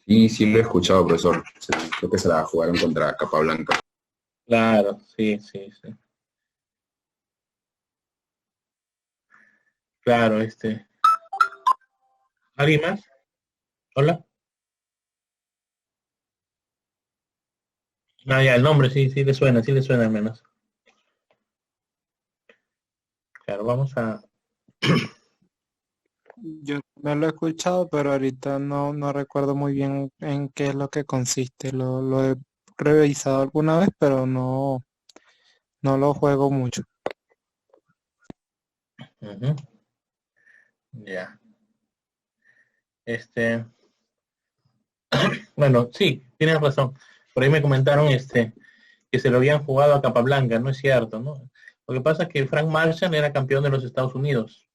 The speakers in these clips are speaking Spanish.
Sí, sí lo he escuchado, profesor. Sí, creo que se la jugaron contra Capablanca. Claro, sí, sí, sí. Claro, ¿alguien más? Hola. Ah, ya, el nombre sí, sí le suena al menos. Claro, vamos a... Yo no lo he escuchado, pero ahorita no recuerdo muy bien en qué es lo que consiste. Lo he revisado alguna vez, pero no lo juego mucho. Ujú, ya. Este, bueno, sí, tienes razón. Por ahí me comentaron que se lo habían jugado a Capablanca, no es cierto, ¿no? Lo que pasa es que Frank Marshall era campeón de los Estados Unidos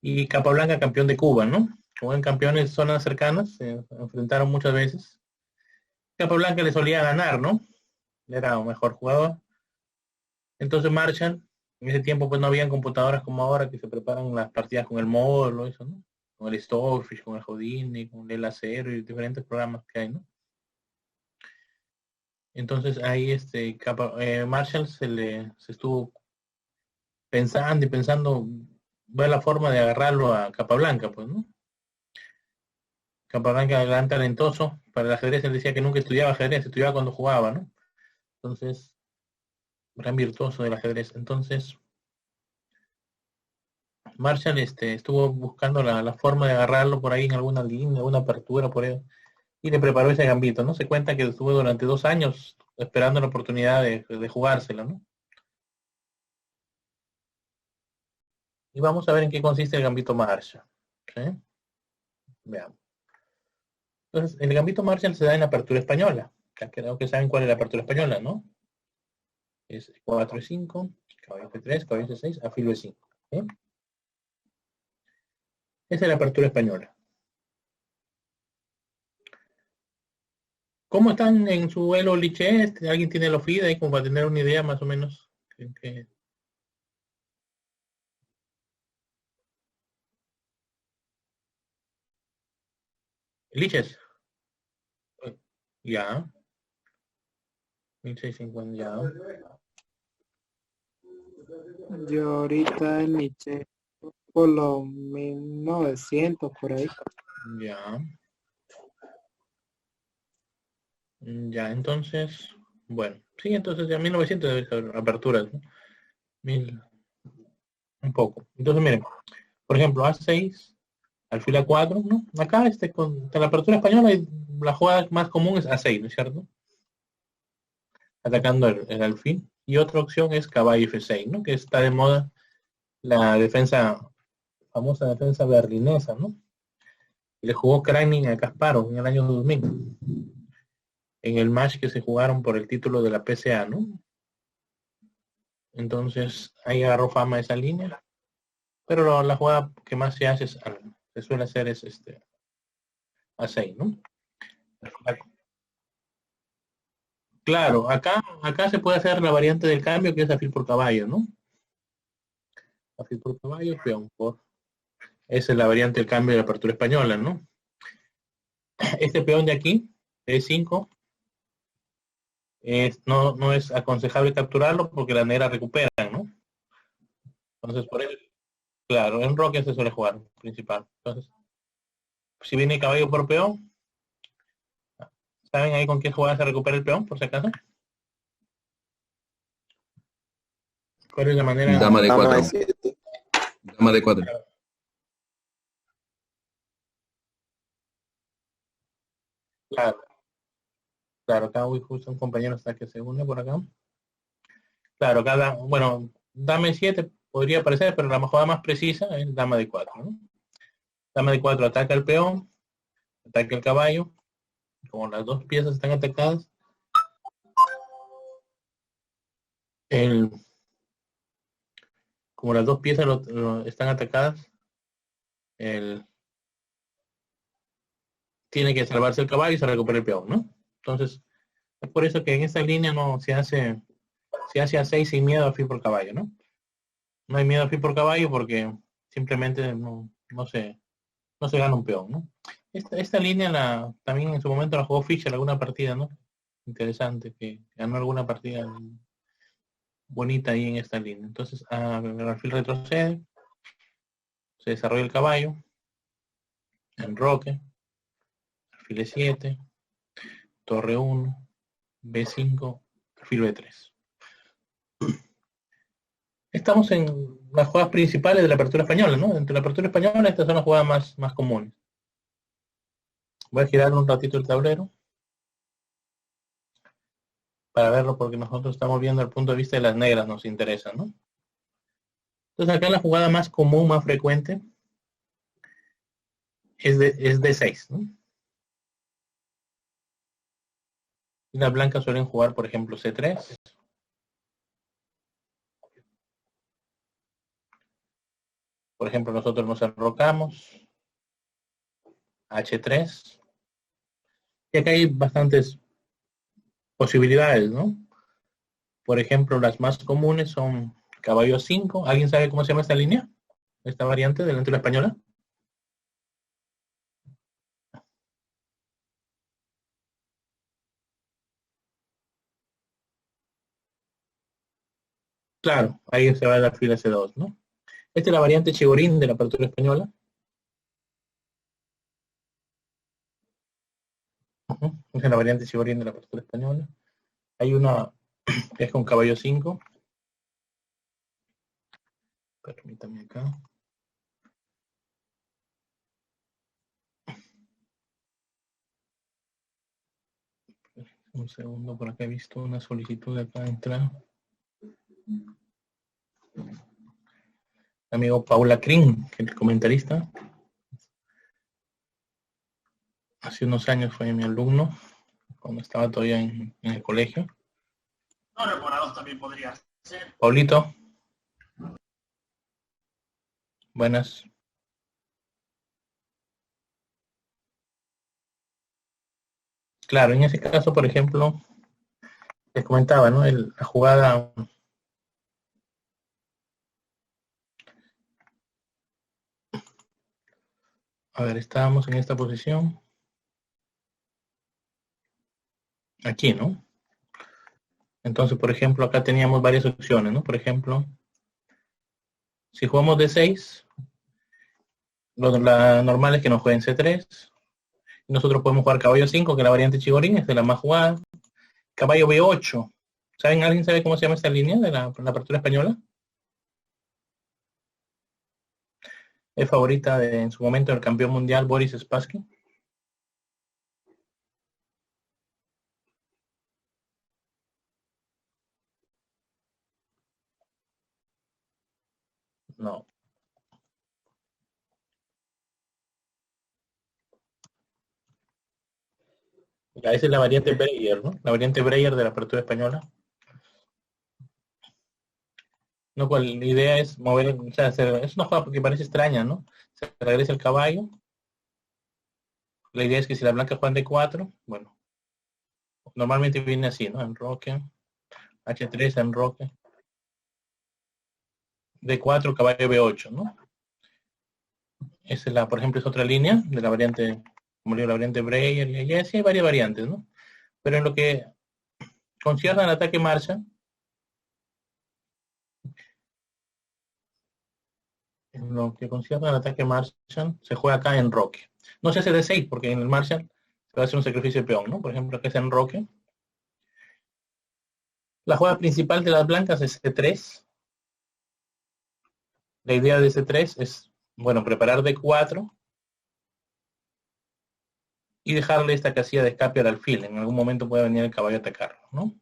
y Capablanca campeón de Cuba, ¿no? Como eran campeones de zonas cercanas, se enfrentaron muchas veces. Capablanca le solía ganar, ¿no? Era un mejor jugador. Entonces Marshall, en ese tiempo pues no habían computadoras como ahora que se preparan las partidas con el módulo, eso, ¿no? Con el Storefish, con el Houdini, con el Acero y diferentes programas que hay, ¿no? Entonces ahí Marshall se estuvo pensando y pensando ver la forma de agarrarlo a Capablanca, pues, ¿no? Capablanca, gran talentoso, para el ajedrez él decía que nunca estudiaba ajedrez, estudiaba cuando jugaba, ¿no? Entonces, gran virtuoso del ajedrez. Entonces, Marshall estuvo buscando la forma de agarrarlo por ahí en alguna línea, alguna apertura por ahí, y le preparó ese gambito, ¿no? Se cuenta que estuvo durante 2 años esperando la oportunidad de jugársela, ¿no? Y vamos a ver en qué consiste el gambito Marshall. ¿Sí? Veamos. Entonces, el gambito Marshall se da en la apertura española. Ya creo que saben cuál es la apertura española, ¿no? Es 4 e 5, caballo F3, caballo C6, alfil B5. ¿Sí? Esa es la apertura española. ¿Cómo están en su vuelo Liche? ¿Alguien tiene el OFID ahí como para tener una idea más o menos? Liches. Ya. 1650 ya. Yo ahorita en Nietzsche por los 1900 por ahí. Ya. Ya, entonces, bueno, sí, entonces ya 1900 debe ser aperturas, ¿no? Mil, un poco. Entonces, miren, por ejemplo, A6, alfil A4, ¿no? Acá, con la apertura española, la jugada más común es A6, ¿no es cierto? Atacando el alfil. Y otra opción es caballo F6, ¿no? Que está de moda la defensa, famosa defensa berlinesa, ¿no? Le jugó Kreining a Kasparov en el año 2000, en el match que se jugaron por el título de la PCA, ¿no? Entonces, ahí agarró fama esa línea. Pero la jugada que más se hace se suele hacer es a 6, ¿no? Claro, acá se puede hacer la variante del cambio que es alfil por caballo, ¿no? Alfil por caballo, peón por. Esa es la variante del cambio de la apertura española, ¿no? Este peón de aquí, E5, no es aconsejable capturarlo porque las negras recuperan, ¿no? Entonces, por eso, claro, en Roque se suele jugar principal. Entonces, si viene caballo por peón, ¿saben ahí con qué jugada se recupera el peón, por si acaso? ¿Cuál es la manera? Dama de Dama de 4. 7. Dama de 4. Claro, claro, acá voy justo un compañero hasta que se une por acá. Claro, bueno, dame 7 podría parecer, pero la jugada más precisa es dama de 4, ¿no? Dama de 4 ataca al peón, ataca el caballo, como las dos piezas están atacadas, el, como las dos piezas están atacadas, el, tiene que salvarse el caballo y se recupera el peón, ¿no? Entonces, es por eso que en esta línea no se hace a 6 sin miedo a fin por caballo, ¿no? No hay miedo a fin por caballo porque simplemente no sé. no se gana un peón, ¿no? Esta línea también en su momento la jugó Fischer alguna partida, ¿no? Interesante, que ganó alguna partida bonita ahí en esta línea. Entonces, el alfil retrocede, se desarrolla el caballo, enroque, alfil E7, torre 1, B5, alfil B3. Estamos en las jugadas principales de la apertura española, ¿no? Dentro de la apertura española estas son las jugadas más comunes. Voy a girar un ratito el tablero para verlo porque nosotros estamos viendo el punto de vista de las negras, nos interesa, ¿no? Entonces acá la jugada más común, más frecuente, es D6, ¿no? Y las blancas suelen jugar, por ejemplo, C3. Por ejemplo, nosotros nos enrocamos, H3. Y acá hay bastantes posibilidades, ¿no? Por ejemplo, las más comunes son caballo 5. ¿Alguien sabe cómo se llama esta línea? Esta variante de la entrada española. Claro, ahí se va la fila C2, ¿no? Esta es la variante Chigorín de la apertura española. Esta es la variante Chigorín de la apertura española. Hay una que es con caballo 5. Permítame acá. Un segundo, por acá he visto una solicitud de acá de entrar. Amigo Paula Kring, que es el comentarista. Hace unos años fue mi alumno, cuando estaba todavía en el colegio. No, remorados también podría ser. Paulito. Buenas. Claro, en ese caso, por ejemplo, les comentaba, ¿no? La jugada. A ver, estábamos en esta posición. Aquí, ¿no? Entonces, por ejemplo, acá teníamos varias opciones, ¿no? Por ejemplo, si jugamos D6, la normal es que nos jueguen C3. Nosotros podemos jugar caballo 5, que es la variante Chigorín, es de la más jugada. Caballo B8. ¿Alguien sabe cómo se llama esta línea de la apertura española? Es favorita en su momento del campeón mundial Boris Spassky. No. Ya, esa es la variante Breyer, ¿no? La variante Breyer de la apertura española. No, cual la idea es mover, o sea, es una jugada que parece extraña, ¿no? Se regresa el caballo. La idea es que si la blanca juega D4, bueno, normalmente viene así, ¿no? Enroque, H3, enroque, D4, caballo B8, ¿no? Esa es por ejemplo, es otra línea de la variante, como digo, la variante Breyer, y así hay varias variantes, ¿no? Pero en lo que concierne al ataque marcha, en lo que concierne al ataque Marshall, se juega acá en Roque. No se hace de 6 porque en el Marshall se va a hacer un sacrificio de peón, ¿no? Por ejemplo, que es en Roque. La jugada principal de las blancas es C3. La idea de C3 es, bueno, preparar D4 y dejarle esta casilla de escape al alfil. En algún momento puede venir el caballo a atacarlo, ¿no?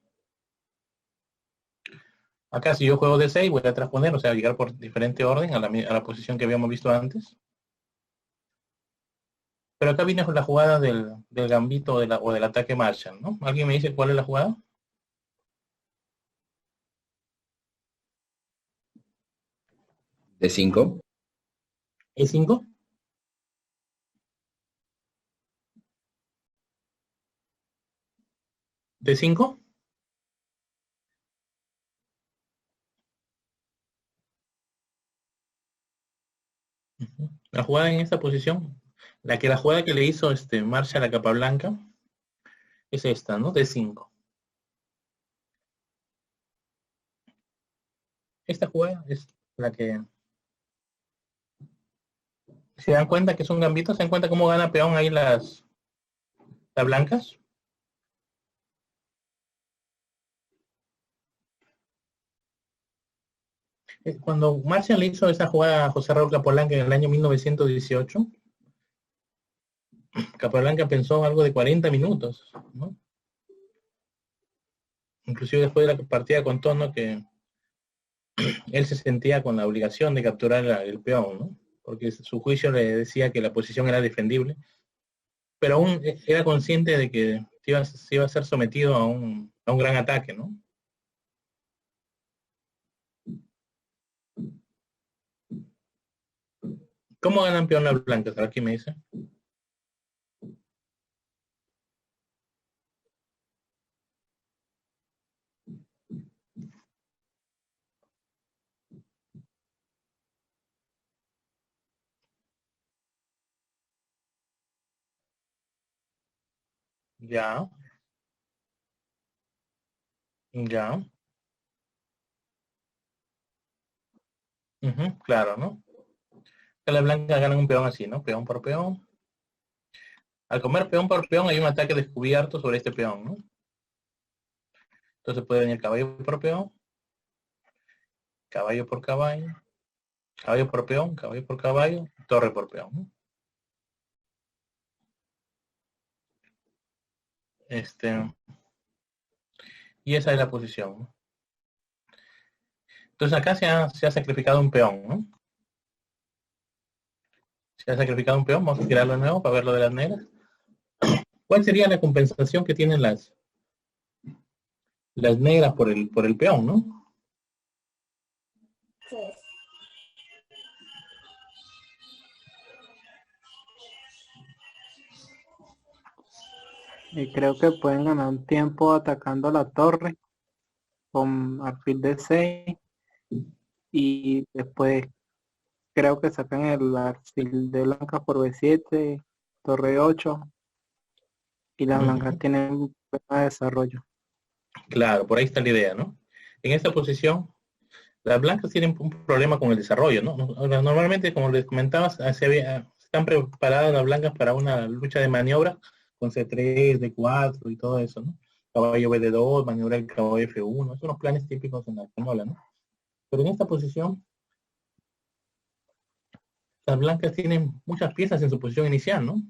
Acá si yo juego D6 voy a transponer, o sea, llegar por diferente orden a la posición que habíamos visto antes. Pero acá viene la jugada del gambito o del ataque Marshall, ¿no? ¿Alguien me dice cuál es la jugada? D5. E5. D5. La jugada en esta posición La jugada que le hizo Marshall a Capablanca es esta, ¿no? D5. Esta jugada es la que se dan cuenta que es un gambito, se dan cuenta cómo gana peón ahí las blancas. Cuando Marshall le hizo esa jugada a José Raúl Capablanca en el año 1918, Capablanca pensó algo de 40 minutos, ¿no? Inclusive después de la partida contó, ¿no?, que él se sentía con la obligación de capturar el peón, ¿no? Porque su juicio le decía que la posición era defendible, pero aún era consciente de que se iba a ser sometido a un gran ataque, ¿no? ¿Cómo ganan peón las blancas? Aquí me dice. Ya, ya. Claro, ¿no? Que las blancas ganan un peón así, ¿no? Peón por peón. Al comer peón por peón hay un ataque descubierto sobre este peón, ¿no? Entonces puede venir caballo por peón, caballo por caballo, caballo por peón, caballo por caballo, torre por peón, ¿no? Y esa es la posición, ¿no? Entonces acá se ha sacrificado un peón, ¿no? Se ha sacrificado un peón, vamos a tirarlo de nuevo para ver lo de las negras. ¿Cuál sería la compensación que tienen las negras por el peón, ¿no? Y creo que pueden ganar un tiempo atacando la torre con alfil de 6 y después creo que sacan el alfil de blancas por B7, torre 8 y las blancas tienen un problema de desarrollo. Claro, por ahí está la idea, ¿no? En esta posición, las blancas tienen un problema con el desarrollo, ¿no? Normalmente, como les comentaba, están preparadas las blancas para una lucha de maniobra con C3, D4 y todo eso, ¿no? Caballo BD2, maniobra el caballo F1, son los planes típicos en la española, ¿no? Pero en esta posición, las blancas tienen muchas piezas en su posición inicial, ¿no?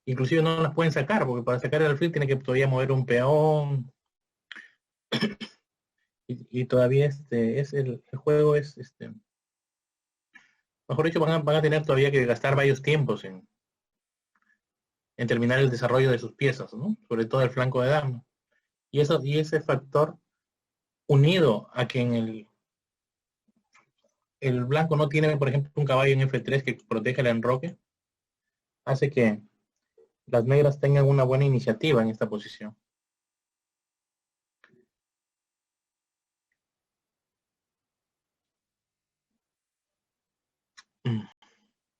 Inclusive no las pueden sacar, porque para sacar el alfil tiene que todavía mover un peón, y todavía el juego es, mejor dicho, van a tener todavía que gastar varios tiempos en terminar el desarrollo de sus piezas, ¿no? Sobre todo el flanco de dama. Y ese factor, unido a que en el blanco no tiene, por ejemplo, un caballo en F3 que protege el enroque, hace que las negras tengan una buena iniciativa en esta posición.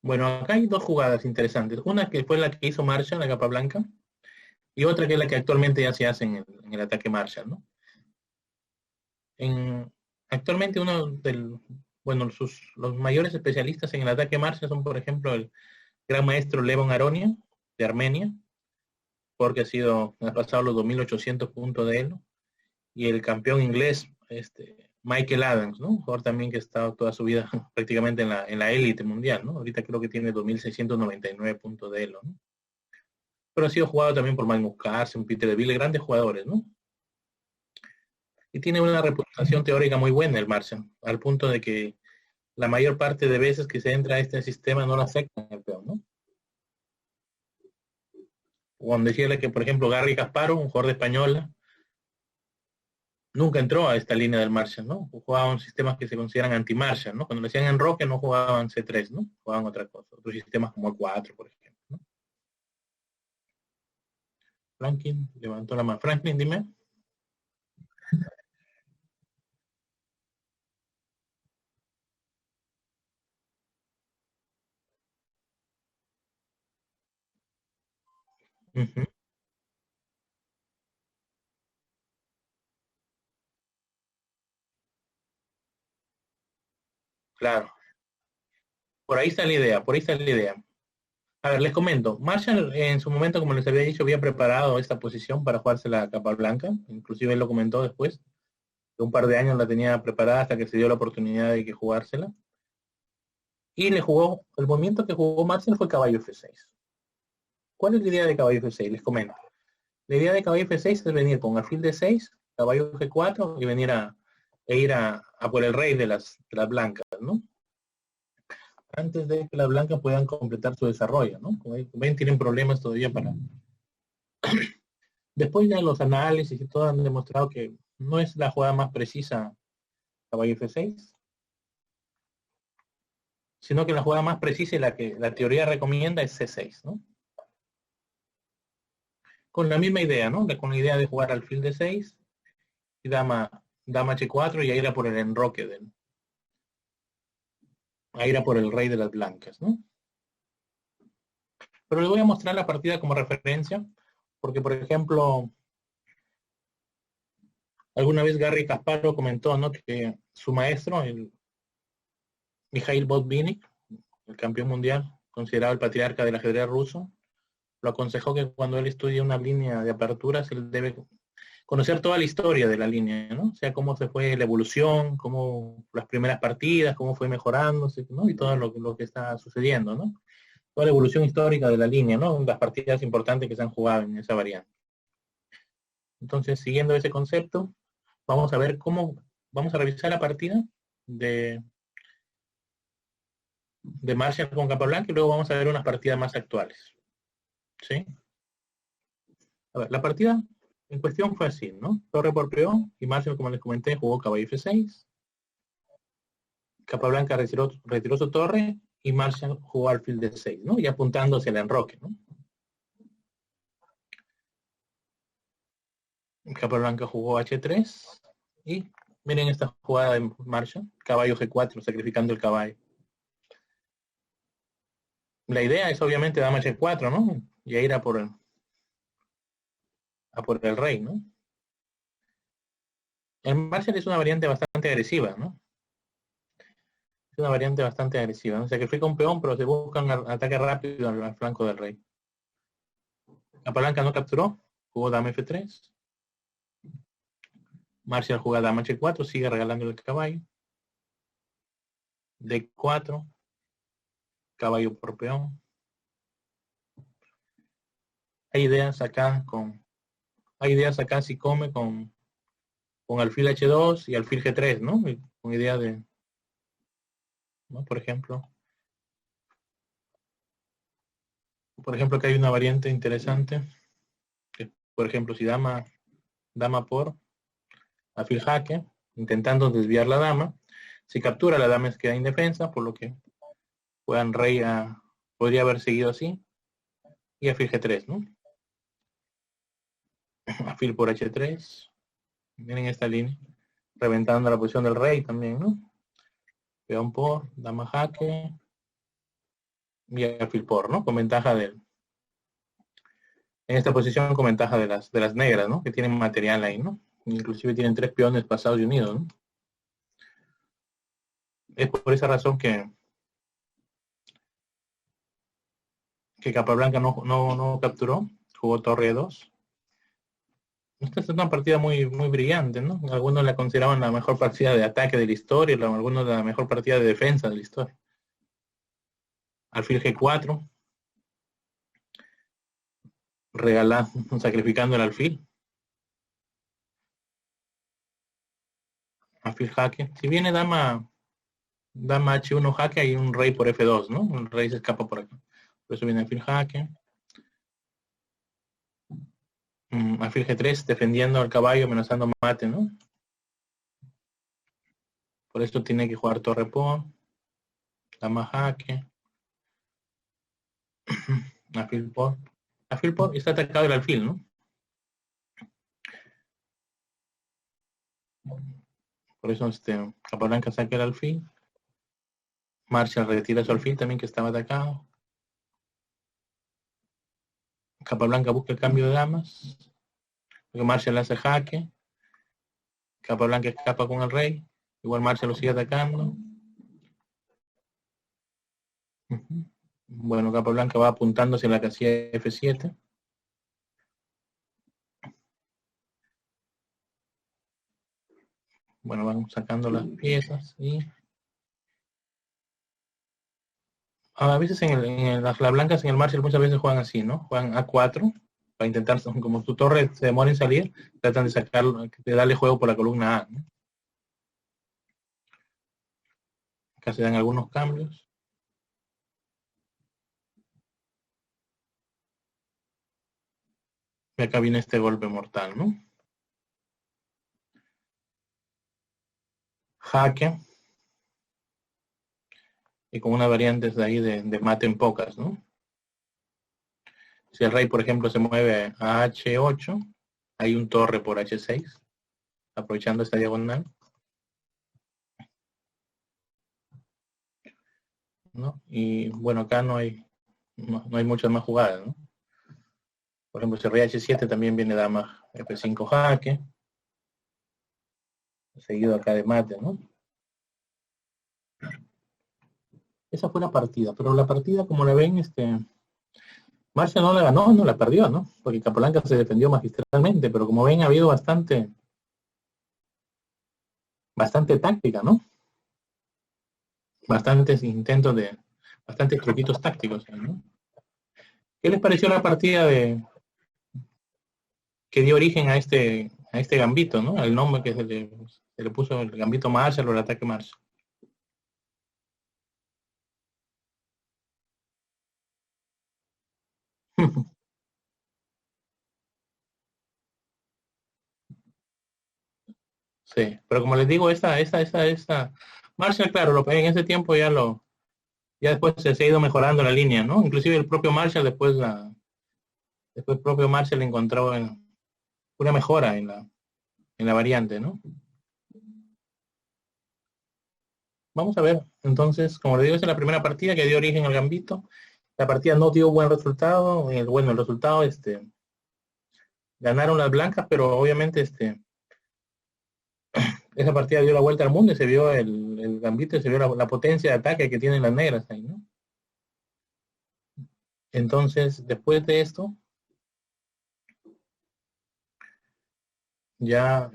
Bueno, acá hay dos jugadas interesantes. Una que fue la que hizo Marshall, la capa blanca, y otra que es la que actualmente ya se hace en el ataque Marshall, ¿no? Actualmente bueno, los mayores especialistas en el ataque Marshall son, por ejemplo, el gran maestro Levon Aronia, de Armenia, porque ha pasado los 2.800 puntos de él, ¿no? Y el campeón inglés, Michael Adams, ¿no? Un jugador también que ha estado toda su vida prácticamente en la élite mundial, ¿no? Ahorita creo que tiene 2.699 puntos de él, ¿no? Pero ha sido jugado también por Magnus Carlsen, Peter DeVille, grandes jugadores, ¿no? Y tiene una reputación teórica muy buena el Marshall, al punto de que la mayor parte de veces que se entra a este sistema no la aceptan el peón, ¿no? Cuando decirle que, por ejemplo, Garry Kasparov, un jugador de española, nunca entró a esta línea del Marshall, ¿no? Jugaban sistemas que se consideran anti-Marshall, ¿no? Cuando le decían enroque no jugaban C3, ¿no? Jugaban otra cosa, otros sistemas como E4, por ejemplo, ¿no? Franklin levantó la mano. Franklin, dime. Ujú, claro, por ahí está la idea, por ahí está la idea. A ver, les comento. Marshall en su momento, como les había dicho, había preparado esta posición para jugarse la capa blanca. Inclusive él lo comentó después. Que un par de años la tenía preparada hasta que se dio la oportunidad de que jugársela. Y le jugó, el movimiento que jugó Marshall fue caballo F6. ¿Cuál es la idea de caballo F6? Les comento. La idea de caballo F6 es venir con alfil D6, caballo G4 y venir e ir a por el rey de las blancas, ¿no? Antes de que las blancas puedan completar su desarrollo, ¿no? Como ven, tienen problemas todavía para... Después ya los análisis y todo han demostrado que no es la jugada más precisa caballo F6, sino que la jugada más precisa y la que la teoría recomienda es C6, ¿no? Con la misma idea, ¿no? Con la idea de jugar alfil D6 y dama H4 y a ir a por el enroque a ir a por el rey de las blancas, ¿no? Pero les voy a mostrar la partida como referencia, porque por ejemplo, alguna vez Garry Kasparov comentó, ¿no? Que su maestro, el Mikhail Botvinnik, el campeón mundial, considerado el patriarca del ajedrez ruso, lo aconsejó que cuando él estudie una línea de aperturas, él debe conocer toda la historia de la línea, ¿no? O sea, cómo se fue la evolución, cómo las primeras partidas, cómo fue mejorándose, ¿no? Y todo lo que está sucediendo, ¿no? Toda la evolución histórica de la línea, ¿no? Las partidas importantes que se han jugado en esa variante. Entonces, siguiendo ese concepto, vamos a ver vamos a revisar la partida de, de Marshall con Capablanca y luego vamos a ver unas partidas más actuales. ¿Sí? A ver, la partida en cuestión fue así, ¿no? Torre por peón y Marshall, como les comenté, jugó caballo F6. Capablanca retiró su torre y Marshall jugó alfil D6, ¿no? Y apuntando hacia el enroque, ¿no? Capablanca jugó H3 y miren esta jugada de Marshall, caballo G4, sacrificando el caballo. La idea es obviamente dama H4, ¿no? Y a ir a por el rey, ¿no? El Marshall es una variante bastante agresiva, ¿no? Es una variante bastante agresiva, ¿no? Sacrifica un peón, pero se busca un ataque rápido al flanco del rey. Capablanca no capturó, jugó dama F3. Marshall juega dama H4, sigue regalando el caballo. D4, caballo por peón. Hay ideas acá si come con alfil H2 y alfil G3, ¿no? Con idea de, ¿no? Por ejemplo, que hay una variante interesante, que, por ejemplo, si dama por alfil jaque, intentando desviar la dama, si captura la dama queda indefensa, por lo que juegan rey podría haber seguido así, y alfil G3, ¿no? Alfil por H3, miren esta línea, reventando la posición del rey también, ¿no? Peón por, dama jaque, y alfil por, ¿no? Con ventaja en esta posición con ventaja de las negras, ¿no? Que tienen material ahí, ¿no? Inclusive tienen 3 peones pasados y unidos, ¿no? Es por esa razón que Capablanca no capturó, jugó torre 2. Esta es una partida muy, muy brillante, ¿no? Algunos la consideraban la mejor partida de ataque de la historia, algunos la mejor partida de defensa de la historia. Alfil G4, sacrificando el alfil. Alfil jaque. Si viene dama H1 jaque, hay un rey por F2, ¿no? El rey se escapa por acá. Por eso viene alfil jaque. Alfil G3, defendiendo al caballo, amenazando mate, ¿no? Por esto tiene que jugar torre por, dama jaque, alfil por, y está atacado el alfil, ¿no? Por eso Capablanca saca el alfil. Marshall retira su alfil también que estaba atacado. Capablanca busca el cambio de damas. Porque Marshall hace jaque. Capablanca escapa con el rey. Igual Marshall lo sigue atacando. Bueno, Capablanca va apuntándose a la casilla F7. Bueno, van sacando las piezas y a veces las blancas en el Marshall muchas veces juegan así, ¿no? Juegan A4 para intentar, como su torre se demora en salir, tratan de sacarlo, de darle juego por la columna A, ¿no? Acá se dan algunos cambios. Y acá viene este golpe mortal, ¿no? Jaque. Y con unas variantes de ahí de mate en pocas, ¿no? Si el rey, por ejemplo, se mueve a H8, hay un torre por H6, aprovechando esta diagonal, ¿no? Y bueno, acá no hay muchas más jugadas, ¿no? Por ejemplo, si el rey H7 también viene dama F5 jaque, seguido acá de mate, ¿no? Esa fue la partida, pero la partida, como la ven, Marcia no la ganó, no la perdió, ¿no? Porque Capablanca se defendió magistralmente, pero como ven ha habido bastante táctica, ¿no? Bastantes intentos bastantes truquitos tácticos, ¿no? ¿Qué les pareció la partida que dio origen a este gambito, ¿no? El nombre que se le puso el gambito Marshall o el ataque Marshall. Sí, pero como les digo, esta Marshall, claro, en ese tiempo ya después se ha ido mejorando la línea, ¿no? Inclusive el propio Marshall después el propio Marshall encontró una mejora en la variante, ¿no? Vamos a ver, entonces, como les digo, esta es la primera partida que dio origen al gambito. La partida no dio buen resultado, bueno, el resultado, ganaron las blancas, pero obviamente, esa partida dio la vuelta al mundo y se vio el gambito y se vio la potencia de ataque que tienen las negras ahí, ¿no? Entonces, después de esto, ya,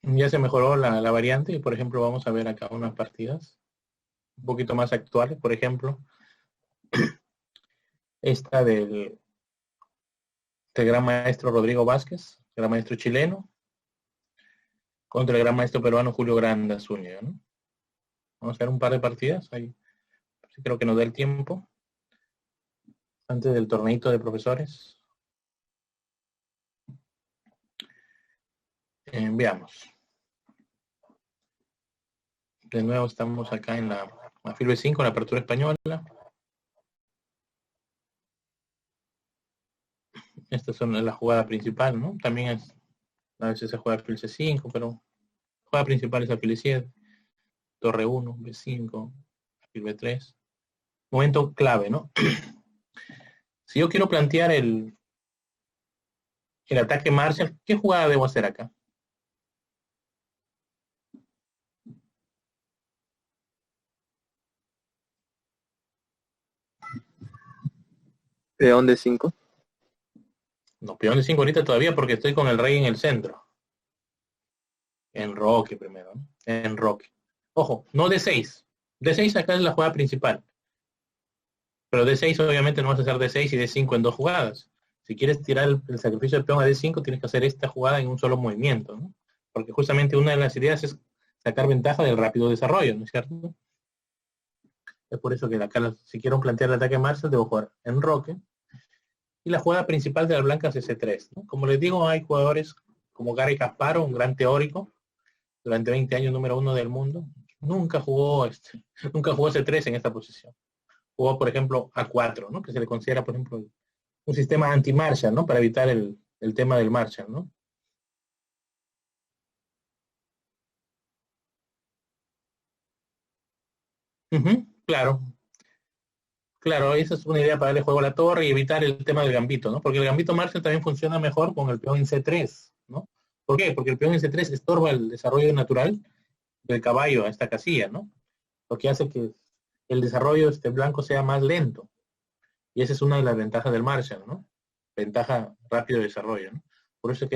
ya se mejoró la variante y, por ejemplo, vamos a ver acá unas partidas un poquito más actuales, por ejemplo, esta del gran maestro Rodrigo Vázquez, gran maestro chileno, contra el gran maestro peruano Julio Granda Zúñiga, ¿no? Vamos a ver un par de partidas, ahí creo que nos da el tiempo, antes del torneito de profesores. Veamos. De nuevo estamos acá en la Afil B5, la apertura española. Esta es la jugada principal, ¿no? También a veces se juega Afil C5, pero la jugada principal es Afil E7, Torre 1, B5, Afil B3. Momento clave, ¿no? Si yo quiero plantear el ataque Marshall, ¿qué jugada debo hacer acá? Peón de 5. No, peón de 5 ahorita todavía porque estoy con el rey en el centro. Enroque primero, ¿no? Enroque. Ojo, no de 6. De 6 acá es la jugada principal. Pero de 6 obviamente no vas a hacer de 6 y de 5 en dos jugadas. Si quieres tirar el sacrificio del peón a D5, tienes que hacer esta jugada en un solo movimiento, ¿no? Porque justamente una de las ideas es sacar ventaja del rápido desarrollo, ¿no es cierto? Es por eso que acá, si quiero plantear el ataque Marshall, debo jugar enroque. Y la jugada principal de las blancas es C3, ¿no? Como les digo, hay jugadores como Garry Kasparov, un gran teórico, durante 20 años número 1 del mundo. Nunca jugó C3 en esta posición. Jugó, por ejemplo, A4, ¿no? Que se le considera, por ejemplo, un sistema anti-Marshall, ¿no? Para evitar el tema del Marshall, ¿no? Claro. Claro, esa es una idea para darle juego a la torre y evitar el tema del gambito, ¿no? Porque el gambito Marshall también funciona mejor con el peón en C3, ¿no? ¿Por qué? Porque el peón en C3 estorba el desarrollo natural del caballo a esta casilla, ¿no? Lo que hace que el desarrollo blanco sea más lento. Y esa es una de las ventajas del Marshall, ¿no? Ventaja rápido de desarrollo, ¿no? Por eso es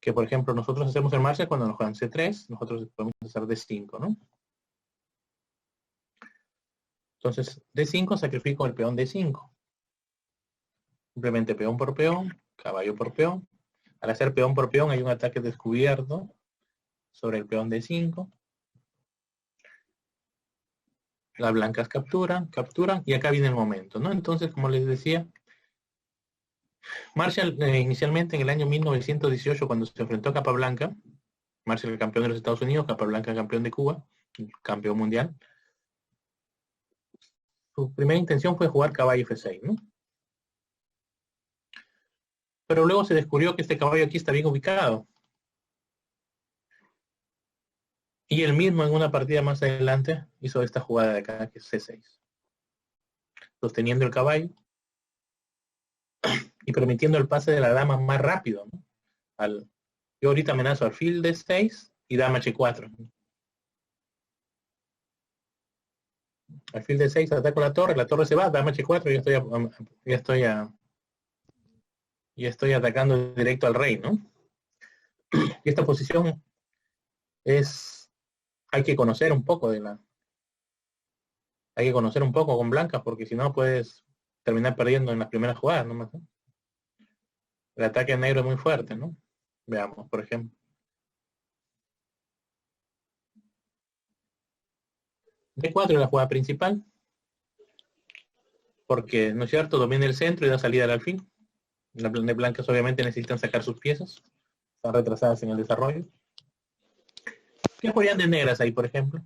que por ejemplo, nosotros hacemos el Marshall cuando nos juegan C3, nosotros podemos hacer D5, ¿no? Entonces, D5 sacrifico el peón D5. Simplemente peón por peón, caballo por peón. Al hacer peón por peón hay un ataque descubierto sobre el peón D5. Las blancas capturan, y acá viene el momento, ¿no? Entonces, como les decía, Marshall inicialmente en el año 1918, cuando se enfrentó a Capablanca, Marshall el campeón de los Estados Unidos, Capablanca campeón de Cuba, campeón mundial, su primera intención fue jugar caballo F6, ¿no? Pero luego se descubrió que este caballo aquí está bien ubicado. Y él mismo en una partida más adelante hizo esta jugada de acá, que es C6. Sosteniendo el caballo y permitiendo el pase de la dama más rápido, ¿no? Yo ahorita amenazo alfil D6 y dama H4. Alfil D6, ataco la torre se va, dama H4 y estoy atacando directo al rey, ¿no? Y esta posición hay que conocer un poco hay que conocer un poco con blancas, porque si no puedes terminar perdiendo en las primeras jugadas, ¿no? El ataque negro es muy fuerte, ¿no? Veamos, por ejemplo. D4 es la jugada principal, porque, ¿no es cierto?, domina el centro y da salida al alfil. Las blancas obviamente necesitan sacar sus piezas, están retrasadas en el desarrollo. ¿Qué juegan de negras ahí, por ejemplo?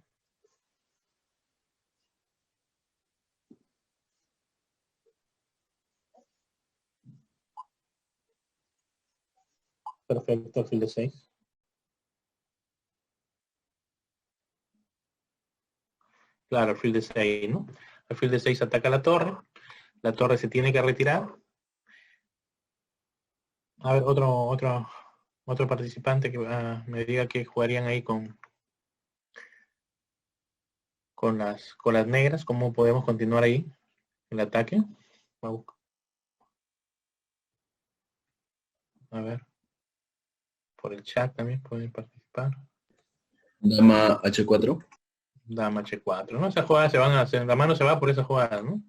Perfecto, alfil D6. Claro, alfil D6, ¿no? Alfil D6 ataca la torre se tiene que retirar. A ver, otro participante que me diga que jugarían ahí con las negras, cómo podemos continuar ahí el ataque. A ver, por el chat también pueden participar. Dama H4. Dama H4, ¿no? Esas jugadas se van a hacer, la mano se va por esa jugada, ¿no?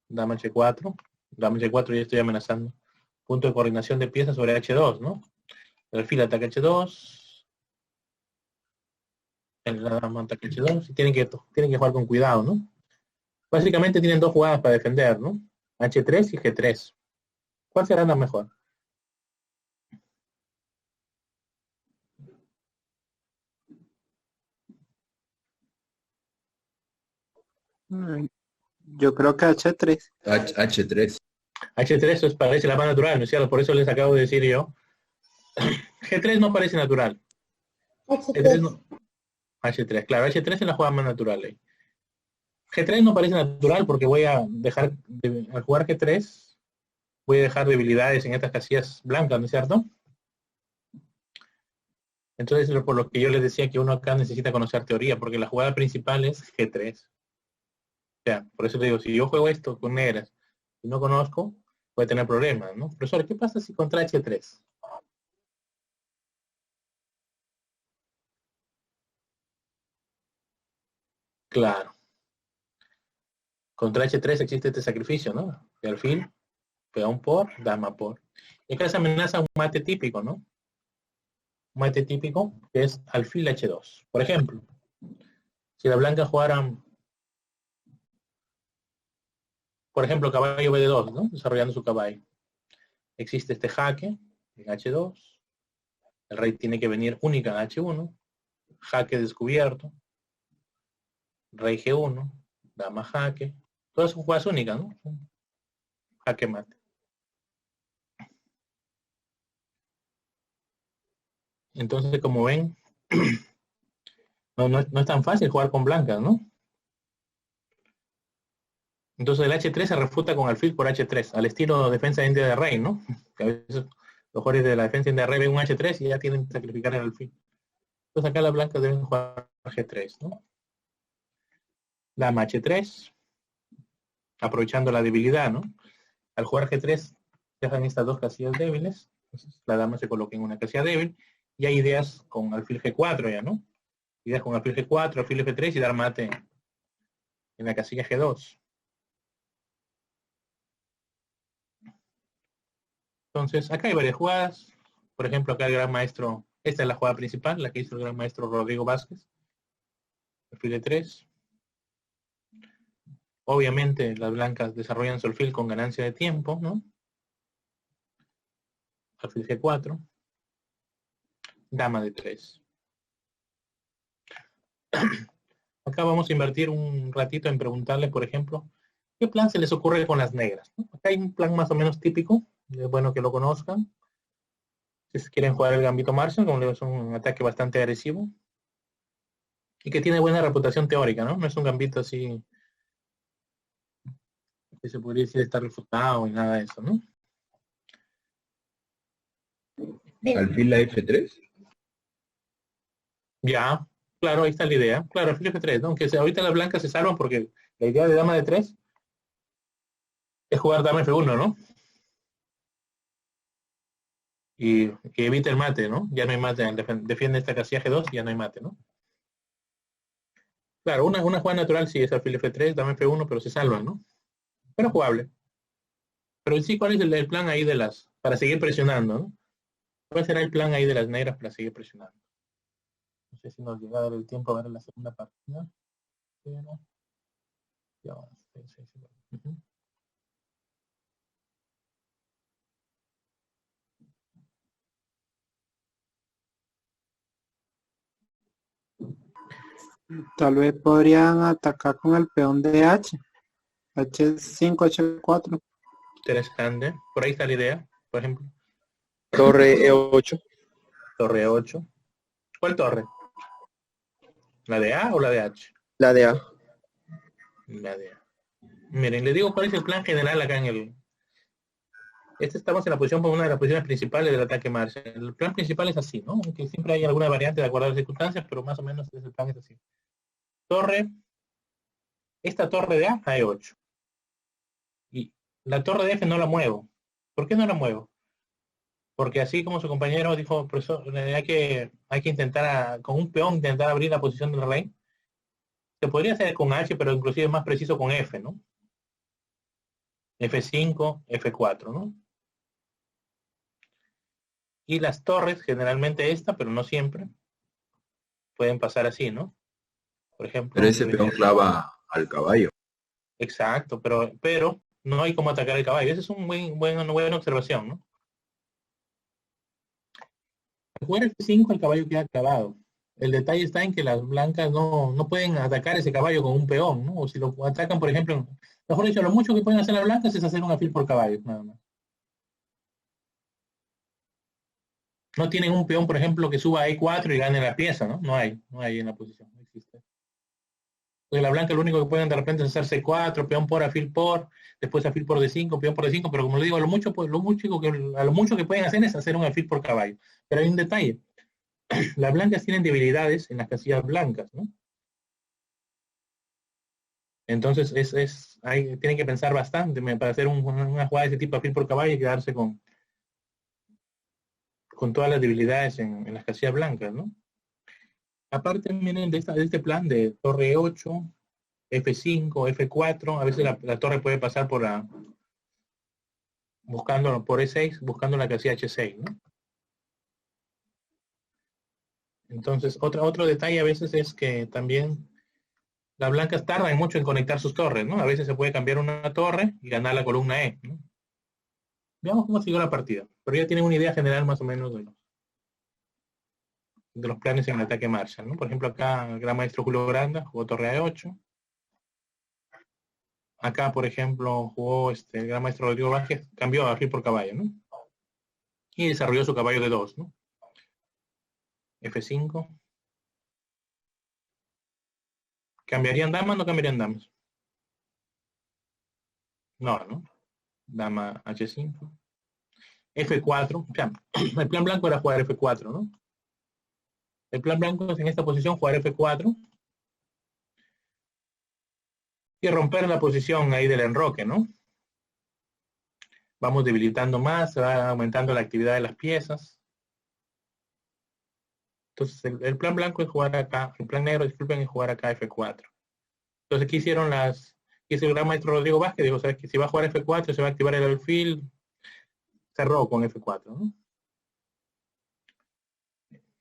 Dama H4, Dama H4 ya estoy amenazando. Punto de coordinación de piezas sobre H2, ¿no? El alfil ataca H2. La dama ataca H2. Y tienen que jugar con cuidado, ¿no? Básicamente tienen dos jugadas para defender, ¿no? H3 y G3. ¿Cuál será la mejor? Yo creo que H3. H3. H3 parece la más natural, ¿no es cierto? Por eso les acabo de decir yo. G3 no parece natural. G3 no. H3, claro, H3 es la jugada más natural ahí. G3 no parece natural porque voy a dejar, al jugar G3, voy a dejar debilidades en estas casillas blancas, ¿no es cierto? Entonces, por lo que yo les decía que uno acá necesita conocer teoría, porque la jugada principal es G3. O sea, por eso te digo, si yo juego esto con negras y no conozco, voy a tener problemas, ¿no? Profesor, ¿qué pasa si contra H3? Claro. Contra H3 existe este sacrificio, ¿no? De alfil, peón por, dama por. Y acá se amenaza un mate típico, ¿no? Un mate típico que es alfil H2. Por ejemplo, si la blanca jugara, por ejemplo, caballo B2, ¿no? Desarrollando su caballo. Existe este jaque en H2. El rey tiene que venir única en H1. Jaque descubierto. Rey G1. Dama jaque. Todas son jugadas únicas, ¿no? Jaque mate. Entonces, como ven, no es tan fácil jugar con blancas, ¿no? Entonces el H3 se refuta con alfil por H3, al estilo defensa de India de rey, ¿no? Que a veces los jugadores de la defensa de India de rey ven un H3 y ya tienen que sacrificar el alfil. Entonces acá las blancas deben jugar G3, ¿no? Dama H3, aprovechando la debilidad, ¿no? Al jugar G3 dejan estas dos casillas débiles, entonces la dama se coloca en una casilla débil, y hay ideas con alfil G4 ya, ¿no? Ideas con alfil G4, alfil F3 y dar mate en la casilla G2. Entonces, acá hay varias jugadas. Por ejemplo, acá el gran maestro, esta es la jugada principal, la que hizo el gran maestro Rodrigo Vázquez. Alfil E3. Obviamente, las blancas desarrollan su alfil con ganancia de tiempo, ¿no? Alfil G4. Dama de 3. Acá vamos a invertir un ratito en preguntarles, por ejemplo, ¿qué plan se les ocurre con las negras? Acá hay un plan más o menos típico, es bueno que lo conozcan. Si quieren jugar el Gambito Martian, como es un ataque bastante agresivo y que tiene buena reputación teórica, ¿no? No es un gambito así que se podría decir está refutado y nada de eso, ¿no? Alfil a F3. Ya, claro, ahí está la idea. Claro, alfil F3, ¿no? Aunque ahorita las blancas se salvan porque la idea de dama de 3 es jugar dama F1, ¿no? Y que evite el mate, ¿no? Ya no hay mate, defiende esta casilla G2 y ya no hay mate, ¿no? Claro, una jugada natural sí es alfil F3, dama F1, pero se salvan, ¿no? Pero jugable. Pero sí, ¿cuál es el plan ahí de las, para seguir presionando, ¿no? ¿Cuál será el plan ahí de las negras para seguir presionando? No sé si nos llega a dar el tiempo a ver la segunda partida. Pero... ya, sí. Uh-huh. Tal vez podrían atacar con el peón de H. H5, H4. Interesante. Por ahí está la idea, por ejemplo. Torre E8. Torre 8. ¿Cuál torre? ¿La de A o la de H? La de A. La de A. Miren, les digo cuál es el plan general acá en el... estamos en la posición, por una de las posiciones principales del ataque Martian. El plan principal es así, ¿no? Aunque siempre hay alguna variante de acuerdo a las circunstancias, pero más o menos el plan es así. Torre, esta torre de A a E8. Y la torre de F no la muevo. ¿Por qué no la muevo? Porque así como su compañero dijo, profesor, hay que intentar, con un peón, intentar abrir la posición del rey. Se podría hacer con H, pero inclusive es más preciso con F, ¿no? F5, F4, ¿no? Y las torres, generalmente esta, pero no siempre, pueden pasar así, ¿no? Por ejemplo... Pero ese peón clava al caballo. Exacto, pero no hay cómo atacar el caballo. Esa es una buena observación, ¿no? Al jugar F5 el caballo queda clavado. El detalle está en que las blancas no pueden atacar ese caballo con un peón, ¿no? O si lo atacan, por ejemplo, mejor dicho, lo mucho que pueden hacer las blancas es hacer un alfil por caballo, nada más. No tienen un peón, por ejemplo, que suba a E4 y gane la pieza, ¿no? No hay en la posición, no existe. Porque la blanca lo único que pueden de repente es hacer C4, peón por, alfil por, después alfil por D5, peón por D5, pero como le digo, a lo mucho que pueden hacer es hacer un alfil por caballo. Pero hay un detalle. Las blancas tienen debilidades en las casillas blancas, ¿no? Entonces tienen que pensar bastante para hacer una jugada de ese tipo, alfil por caballo, y quedarse con todas las debilidades en las casillas blancas, ¿no? Aparte, miren, de este plan de torre 8, F5, F4, a veces la torre puede pasar buscando por E6, buscando la casilla H6, ¿no? Entonces, otro detalle a veces es que también las blancas tardan mucho en conectar sus torres, ¿no? A veces se puede cambiar una torre y ganar la columna E, ¿no? Veamos cómo siguió la partida. Pero ya tienen una idea general más o menos de los planes en el ataque Marshall, ¿no? Por ejemplo, acá el gran maestro Julio Granda jugó torre A8. Acá, por ejemplo, jugó el gran maestro Rodrigo Vázquez, cambió a alfil por caballo, ¿no? Y desarrolló su caballo de 2, ¿no? F5. ¿Cambiarían damas o no cambiarían damas? No. Dama H5. F4. O sea, el plan blanco era jugar F4, ¿no? El plan blanco es en esta posición jugar F4 y romper la posición ahí del enroque, ¿no? Vamos debilitando más, se va aumentando la actividad de las piezas. Entonces, el plan blanco es jugar acá, el plan negro, disculpen, es jugar acá F4. Entonces, ¿qué hicieron hizo el gran maestro Rodrigo Vázquez? Dijo, ¿sabes qué? Si va a jugar F4, se va a activar el alfil. Cerró con F4, ¿no?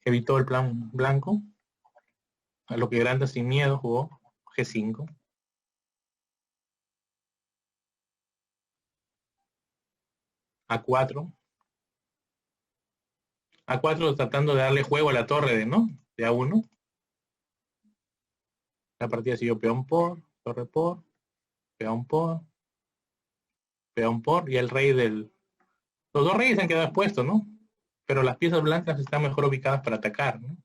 Evitó el plan blanco. A lo que Granda sin miedo jugó G5. A4. A4 tratando de darle juego a la torre de A1. La partida siguió peón por, torre por, peón por, peón por, y el rey Los dos reyes han quedado expuestos, ¿no? Pero las piezas blancas están mejor ubicadas para atacar, ¿no?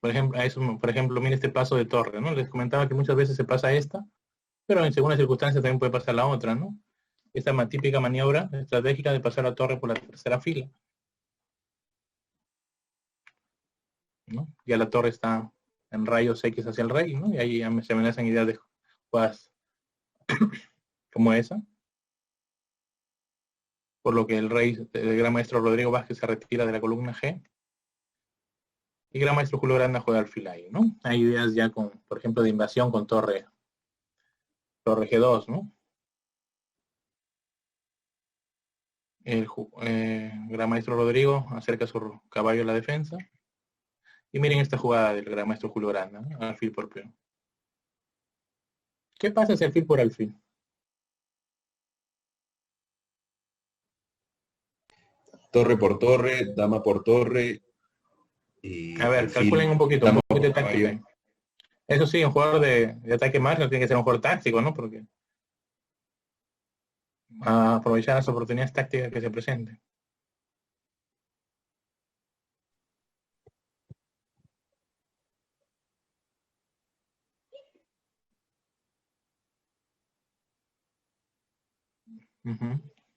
Por ejemplo, mire este paso de torre, ¿no? Les comentaba que muchas veces se pasa esta, pero en segundas circunstancias también puede pasar la otra, ¿no? Esta típica maniobra estratégica de pasar la torre por la tercera fila, ¿no? Ya la torre está en rayos X hacia el rey, ¿no? Y ahí se amenazan ideas de jugadas como esa. Por lo que el gran maestro Rodrigo Vázquez se retira de la columna G. Y gran maestro Julio Granda juega alfil ahí, ¿no? Hay ideas ya por ejemplo, de invasión con torre G2, ¿no? El gran maestro Rodrigo acerca su caballo a la defensa. Y miren esta jugada del gran maestro Julio Granda, ¿no? Alfil por peón. ¿Qué pasa si alfil por alfil? Torre por torre, dama por torre. Y A ver, alfil, calculen un poquito dama de por táctica. caballo. Eso sí, un jugador de ataque más no tiene que ser un jugador táctico, ¿no? Porque a aprovechar las oportunidades tácticas que se presenten.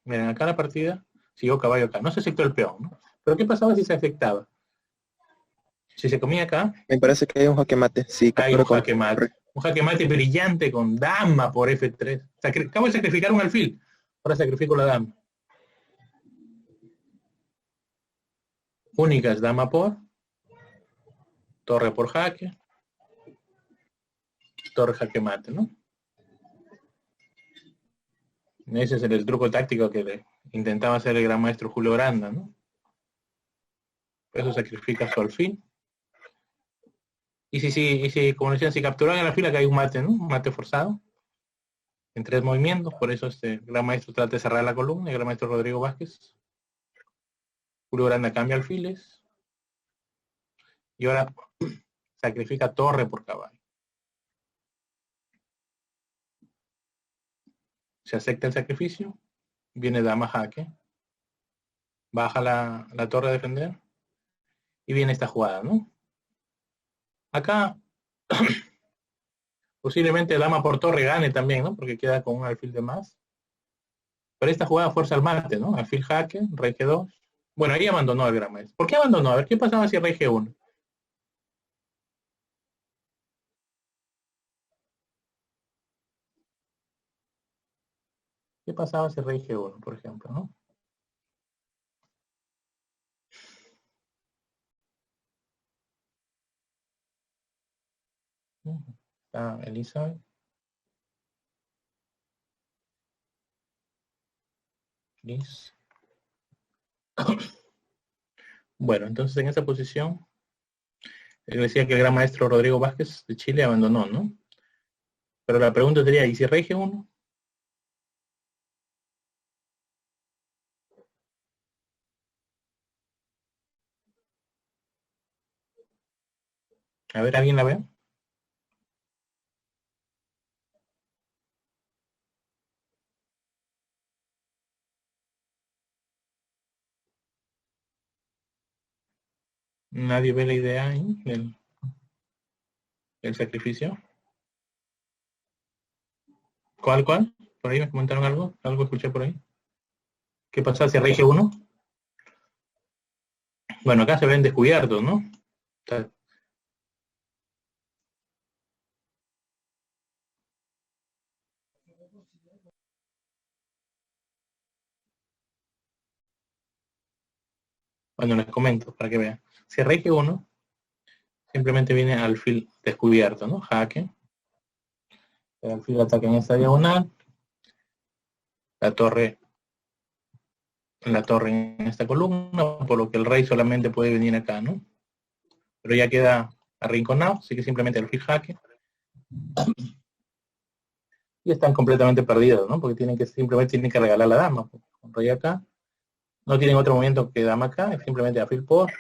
Miren, acá la partida siguió caballo acá. No se afectó el peón, ¿no? Pero ¿qué pasaba si se afectaba? Si se comía acá, Me parece que hay un jaque mate. Sí, hay un captura con jaque mate. torre. Un jaque mate brillante con dama por F3. Acabo de sacrificar un alfil. Ahora sacrifico la dama. Únicas, dama por, torre por jaque, torre jaque mate, ¿no? Ese es el truco táctico que intentaba hacer el gran maestro Julio Granda, ¿no? Por eso sacrifica su alfil. Y si, como decían, si capturan el alfil, acá hay un mate, ¿no? Un mate forzado. En 3 movimientos, por eso este gran maestro trata de cerrar la columna, el gran maestro Rodrigo Vázquez. Julio Granda cambia alfiles. Y ahora sacrifica torre por caballo. Se acepta el sacrificio. Viene dama jaque. Baja la torre a defender. Y viene esta jugada, ¿no? Acá posiblemente dama por torre gane también, ¿no? Porque queda con un alfil de más. Pero esta jugada fuerza al mate, ¿no? Alfil jaque, rey G2. Bueno, ahí abandonó el gran maestro. ¿Por qué abandonó? A ver, ¿qué pasaba si rey G1? ¿Qué pasaba si rey G1, por ejemplo, no? Está Elizabeth. Liz. Bueno, entonces en esa posición, él decía que el gran maestro Rodrigo Vázquez de Chile abandonó, ¿no? Pero la pregunta sería, ¿y si rey G1? A ver, ¿alguien la ve? ¿Nadie ve la idea ahí del sacrificio? ¿Cuál? ¿Por ahí me comentaron algo? ¿Algo escuché por ahí? ¿Qué pasa si rey G1? Bueno, acá se ven descubiertos, ¿no? Está- Bueno, les comento para que vean. Si rey G1, simplemente viene alfil descubierto, ¿no? Jaque. El alfil ataca en esta diagonal. La torre en esta columna, por lo que el rey solamente puede venir acá, ¿no? Pero ya queda arrinconado, así que simplemente alfil jaque. Y están completamente perdidos, ¿no? Porque simplemente tienen que regalar la dama. Con rey acá. No tienen otro movimiento que dama acá, es simplemente alfil por.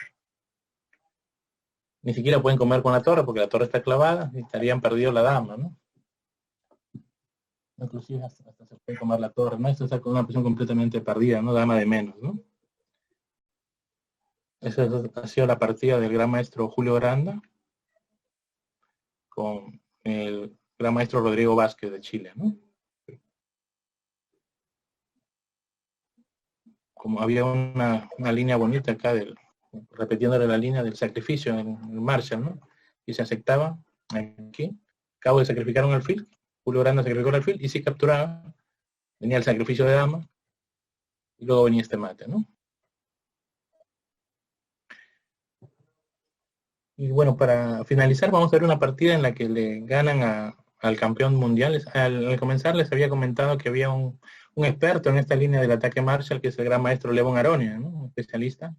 Ni siquiera pueden comer con la torre porque la torre está clavada y estarían perdidos la dama, ¿no? Inclusive hasta se puede comer la torre, ¿no? Esto está con una posición completamente perdida, ¿no? Dama de menos, ¿no? Esa ha sido la partida del gran maestro Julio Granda con el gran maestro Rodrigo Vázquez de Chile, ¿no? Como había una línea bonita acá, repitiéndole la línea del sacrificio en el Marshall, ¿no? Y se aceptaba aquí. Acabo de sacrificar un alfil, Julio Granda sacrificó el alfil y si capturaba, venía el sacrificio de dama y luego venía este mate, ¿no? Y bueno, para finalizar vamos a ver una partida en la que le ganan al campeón mundial. Al comenzar les había comentado que había un experto en esta línea del ataque Marshall, que es el gran maestro Levon Aronia, ¿no? Un especialista.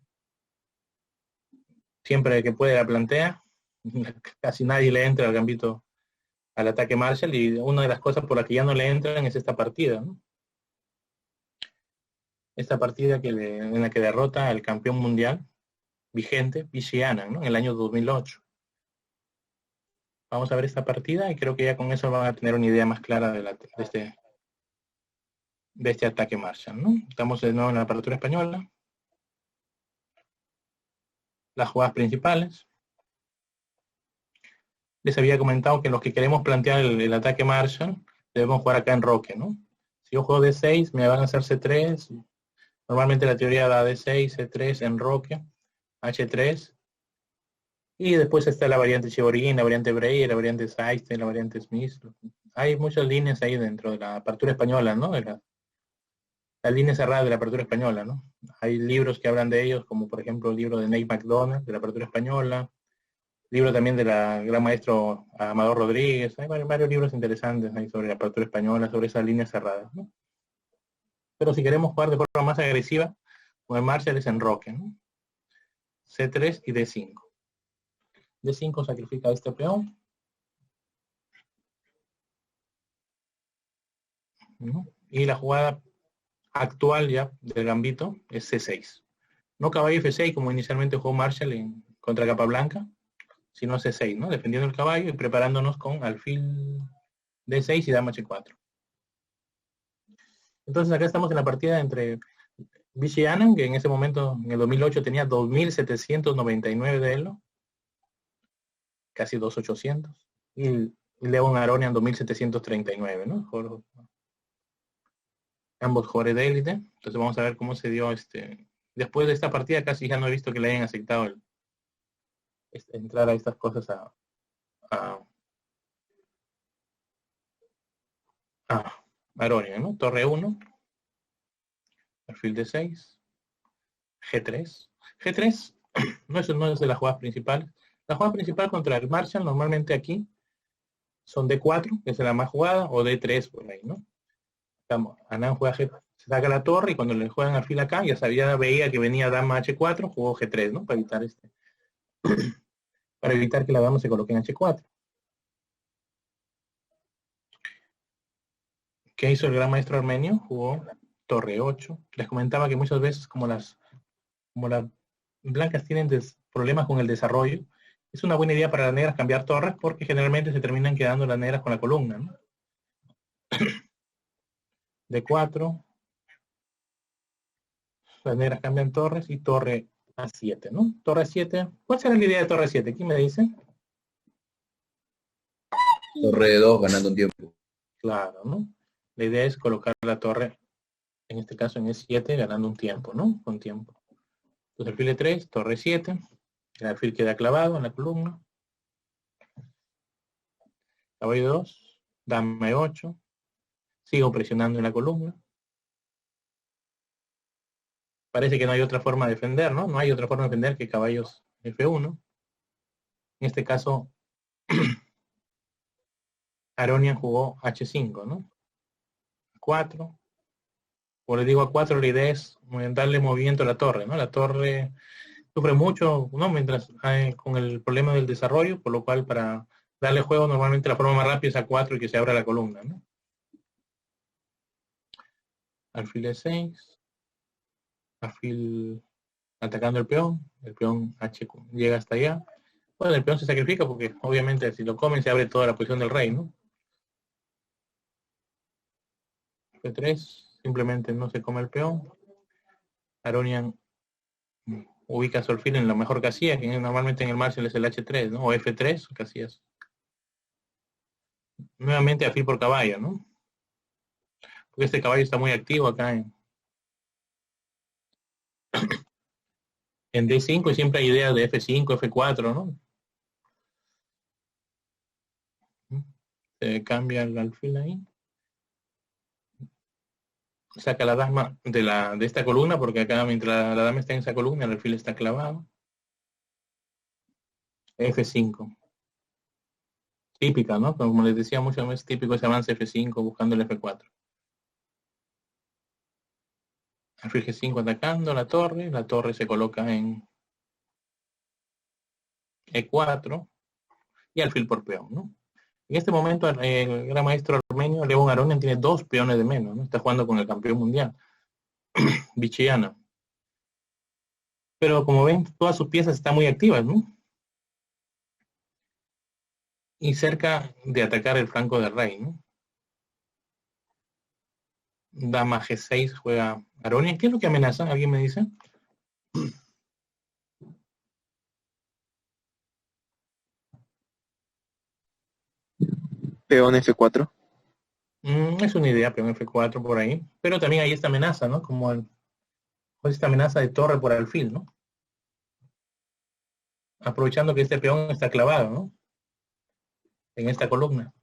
Siempre que puede la plantea. Casi nadie le entra al gambito, al ataque Marshall, y una de las cosas por las que ya no le entran es esta partida, ¿no? Esta partida en la que derrota al campeón mundial vigente, Vishy Anand, ¿no? En el año 2008. Vamos a ver esta partida y creo que ya con eso van a tener una idea más clara de este ataque Marshall, ¿no? Estamos de nuevo en la apertura española. Las jugadas principales. Les había comentado que los que queremos plantear el ataque Marshall debemos jugar acá en Roque, ¿no? Si yo juego D6, me van a hacer C3. Normalmente la teoría da D6, C3 en Roque, H3. Y después está la variante Chiborín, la variante Breyer, la variante Seisten, la variante Smith. Hay muchas líneas ahí dentro de la apertura española, ¿no? De la línea cerrada de la apertura española, ¿no? Hay libros que hablan de ellos, como por ejemplo el libro de Nate McDonald, de la apertura española, libro también de la gran maestro Amador Rodríguez. Hay varios libros interesantes ahí sobre la apertura española, sobre esas líneas cerradas, ¿no? Pero si queremos jugar de forma más agresiva, con el Marshall es en Roque, ¿no? C3 y D5. D5 sacrifica este peón, ¿no? Y la jugada actual ya del gambito es C6. No caballo F6 como inicialmente jugó Marshall contra Capablanca, sino C6, ¿no? Defendiendo el caballo y preparándonos con alfil D6 y dama H4. Entonces acá estamos en la partida entre Vishy Anand, que en ese momento, en el 2008, tenía 2.799 de elo, casi 2.800, y Levon Aronian 2.739, ¿no? Ambos jugadores de élite. Entonces vamos a ver cómo se dio después de esta partida. Casi ya no he visto que le hayan aceptado entrar a estas cosas a Aronian, ¿no? Torre 1, alfil D6, G3. G3 no es de las jugadas principales. La jugada principal contra el Marshall normalmente aquí son D4, que es la más jugada, o D3 por ahí, ¿no? Anand juega G3, se saca la torre y cuando le juegan alfil acá, veía que venía dama H4, jugó G3, ¿no? Para evitar para evitar que la dama se coloque en H4. ¿Qué hizo el gran maestro armenio? Jugó torre 8. Les comentaba que muchas veces como las blancas tienen problemas con el desarrollo, es una buena idea para las negras cambiar torres porque generalmente se terminan quedando las negras con la columna, ¿no? D4. Las negras cambian torres y torre A7, ¿no? Torre 7. ¿Cuál será la idea de torre 7? ¿Quién me dice? Torre 2 ganando un tiempo. Claro, ¿no? La idea es colocar la torre, en este caso en E7, ganando un tiempo, ¿no? Con tiempo. Entonces alfil E3, torre 7, el alfil queda clavado en la columna. Caballo 2, dama E8, sigo presionando en la columna. Parece que no hay otra forma de defender, ¿no? No hay otra forma de defender que caballos F1. En este caso, Aronian jugó H5, ¿no? 4. Como les digo, a 4 la idea es darle movimiento a la torre, ¿no? La torre sufre mucho, ¿no? Mientras con el problema del desarrollo, por lo cual para darle juego normalmente la forma más rápida es a 4 y que se abra la columna, ¿no? Alfil E6, alfil atacando el peón H llega hasta allá. Bueno, el peón se sacrifica porque obviamente si lo comen se abre toda la posición del rey, ¿no? F3, simplemente no se come el peón. Aronian ubica su alfil en la mejor casilla, que normalmente en el Marshall es el H3, ¿no? O F3, casillas. Nuevamente alfil por caballo, ¿no? Porque este caballo está muy activo acá en D5 y siempre hay ideas de F5, F4, ¿no? Se cambia el alfil ahí. Saca la dama de esta columna, porque acá mientras la dama está en esa columna, el alfil está clavado. F5. Típica, ¿no? Como les decía, muchas veces típico ese avance F5 buscando el F4. Alfil G5 atacando la torre se coloca en E4 y alfil por peón, ¿no? En este momento el gran maestro armenio Levon Aronian tiene 2 peones de menos, ¿no? Está jugando con el campeón mundial, Vichiana. Pero como ven, todas sus piezas están muy activas, ¿no? Y cerca de atacar el flanco del rey, ¿no? Dama G6 juega Aronian. ¿Qué es lo que amenaza? ¿Alguien me dice? Peón F4. Es una idea, peón F4 por ahí. Pero también hay esta amenaza, ¿no? Como esta amenaza de torre por alfil, ¿no? Aprovechando que este peón está clavado, ¿no? En esta columna.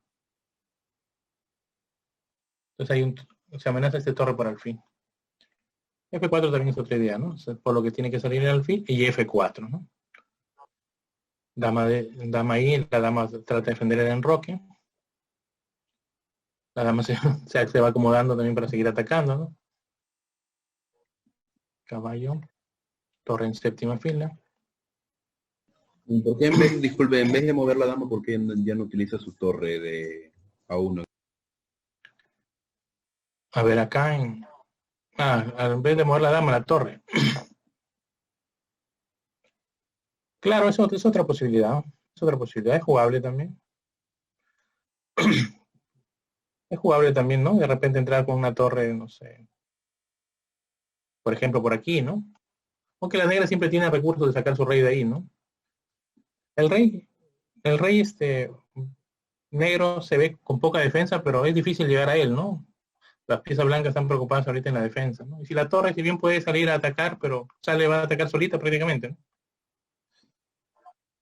Entonces se amenaza este torre por alfil. F4 también es otra idea, ¿no? O sea, por lo que tiene que salir el alfil y F4, ¿no? Dama ahí, la dama trata de defender el enroque. La dama se va acomodando también para seguir atacando, ¿no? Caballo, torre en séptima fila. ¿Por qué disculpe, en vez de mover la dama, por qué ya no utiliza su torre de A1? A ver, acá en vez de mover la dama, la torre. Claro, eso es otra posibilidad. Es otra posibilidad, es jugable también. Es jugable también, ¿no? De repente entrar con una torre, no sé. Por ejemplo, por aquí, ¿no? Aunque la negra siempre tiene recursos de sacar su rey de ahí, ¿no? El rey negro se ve con poca defensa, pero es difícil llegar a él, ¿no? Las piezas blancas están preocupadas ahorita en la defensa, ¿no? Y si la torre, si bien puede salir a atacar, pero va a atacar solita prácticamente, ¿no?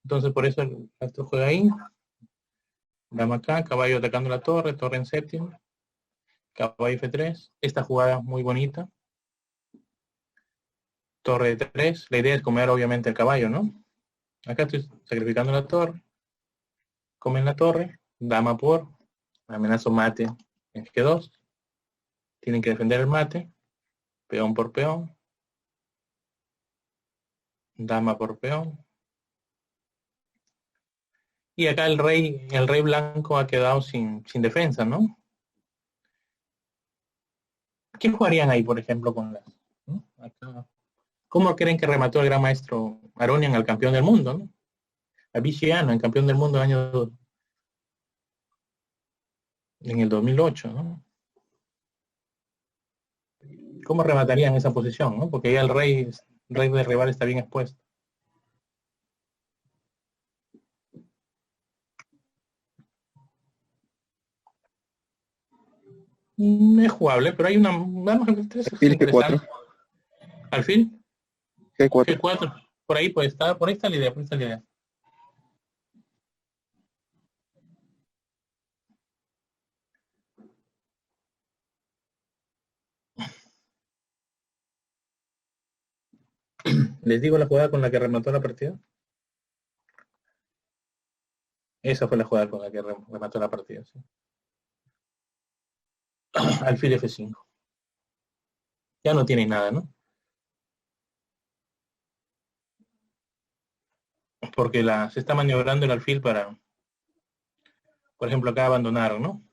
Entonces por eso el astro juega ahí. Dama acá, caballo atacando la torre en séptima. Caballo F3. Esta jugada muy bonita. Torre de 3. La idea es comer obviamente el caballo, ¿no? Acá estoy sacrificando la torre. Comen la torre. Dama por. Amenazo mate en G2. Tienen que defender el mate. Peón por peón. Dama por peón. Y acá el rey blanco ha quedado sin defensa, ¿no? ¿Qué jugarían ahí, por ejemplo, con las? ¿No? Acá. ¿Cómo creen que remató el gran maestro Aronian al campeón del mundo, ¿no? A Vichiano, el campeón del mundo en el 2008, ¿no? ¿Cómo rematarían esa posición, ¿no? Porque ya el rey de rival está bien expuesto. Es jugable, pero hay una... Vamos a ver, es Alfil interesante. Alfil, G4. G4. Por ahí puede estar, por ahí está la idea, por ahí está la idea. ¿Les digo la jugada con la que remató la partida? Esa fue la jugada con la que remató la partida, sí. Alfil F5. Ya no tiene nada, ¿no? Porque se está maniobrando el alfil para, por ejemplo, acá abandonaron, ¿no?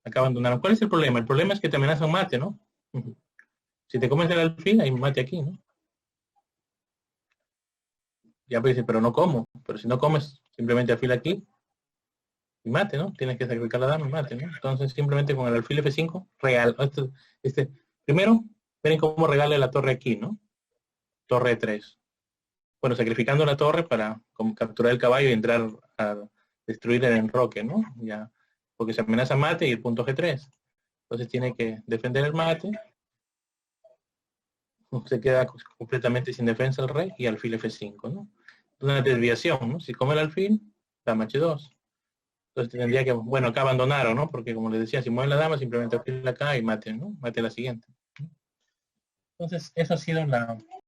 Acá abandonaron. ¿Cuál es el problema? El problema es que te amenazan mate, ¿no? Si te comes el alfil, hay mate aquí, ¿no? Ya pues dice, pero no como. Pero si no comes, simplemente alfil aquí y mate, ¿no? Tienes que sacrificar la dama y mate, ¿no? Entonces simplemente con el alfil F5, real. Primero, miren cómo regala la torre aquí, ¿no? Torre 3. Bueno, sacrificando la torre para capturar el caballo y entrar a destruir el enroque, ¿no? Ya, porque se amenaza mate y el punto G3. Entonces tiene que defender el mate. Se queda completamente sin defensa el rey y alfil F5, ¿no? Una desviación, ¿no? Si come el alfil, dama H2. Entonces tendría que, bueno, acá abandonaron, ¿no? Porque como les decía, si mueven la dama, simplemente alfil acá y mate, ¿no? Mate la siguiente. Entonces, eso ha sido